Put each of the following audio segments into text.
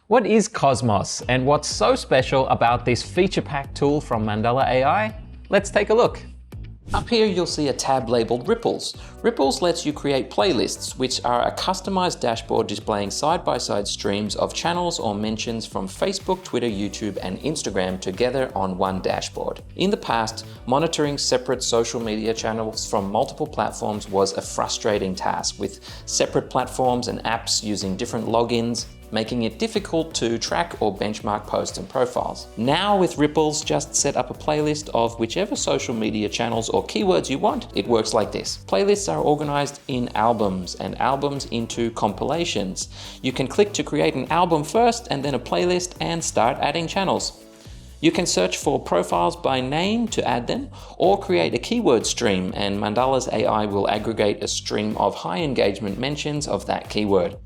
What is Cosmos and what's so special about this feature-packed tool from Mandala AI? Let's take a look. Up here you'll see a tab labeled Ripples. Ripples lets you create playlists, which are a customized dashboard displaying side-by-side streams of channels or mentions from Facebook, Twitter, YouTube, and Instagram together on one dashboard. In the past, monitoring separate social media channels from multiple platforms was a frustrating task, with separate platforms and apps using different logins, making it difficult to track or benchmark posts and profiles. Now with Ripples, just set up a playlist of whichever social media channels or keywords you want. It works like this. Playlists are organized in albums and albums into compilations. You can click to create an album first and then a playlist and start adding channels. You can search for profiles by name to add them, or create a keyword stream, and Mandala's AI will aggregate a stream of high engagement mentions of that keyword.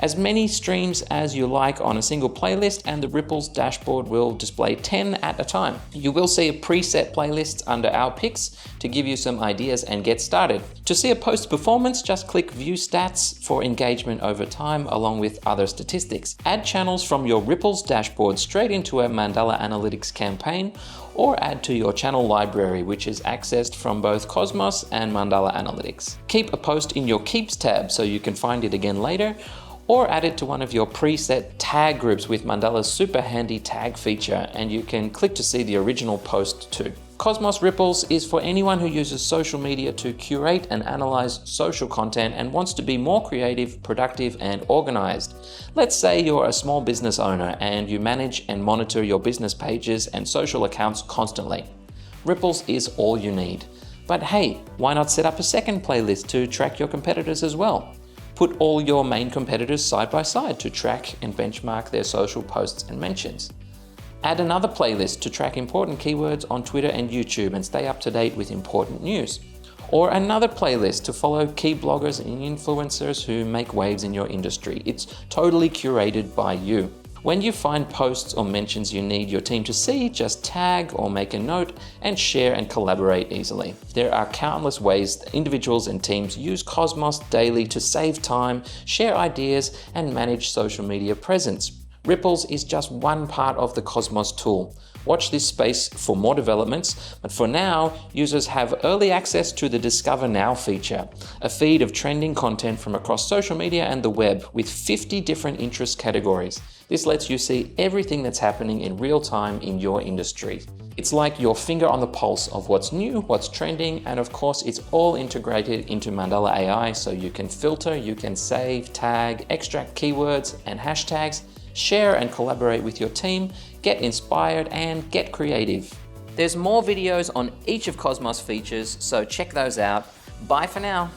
As many streams as you like on a single playlist, and the Ripples dashboard will display 10 at a time. You will see a preset playlist under Our Picks to give you some ideas and get started. To see a post's performance, just click View Stats for engagement over time along with other statistics. Add channels from your Ripples dashboard straight into a Mandala Analytics campaign, or add to your channel library, which is accessed from both Cosmos and Mandala Analytics. Keep a post in your Keeps tab so you can find it again later, or add it to one of your preset tag groups with Mandala's super handy tag feature, and you can click to see the original post too. Cosmos Ripples is for anyone who uses social media to curate and analyze social content and wants to be more creative, productive, and organized. Let's say you're a small business owner and you manage and monitor your business pages and social accounts constantly. Ripples is all you need. But hey, why not set up a second playlist to track your competitors as well? Put all your main competitors side by side to track and benchmark their social posts and mentions. Add another playlist to track important keywords on Twitter and YouTube and stay up to date with important news. Or another playlist to follow key bloggers and influencers who make waves in your industry. It's totally curated by you. When you find posts or mentions you need your team to see, just tag or make a note and share and collaborate easily. There are countless ways that individuals and teams use Cosmos daily to save time, share ideas, and manage social media presence. Ripples is just one part of the Cosmos tool. Watch this space for more developments, but for now, users have early access to the Discover Now feature, a feed of trending content from across social media and the web with 50 different interest categories. This lets you see everything that's happening in real time in your industry. It's like your finger on the pulse of what's new, what's trending, and of course it's all integrated into Mandala AI, so you can filter, you can save, tag, extract keywords and hashtags, share and collaborate with your team, get inspired and get creative. There's more videos on each of Cosmos features, so check those out. Bye for now.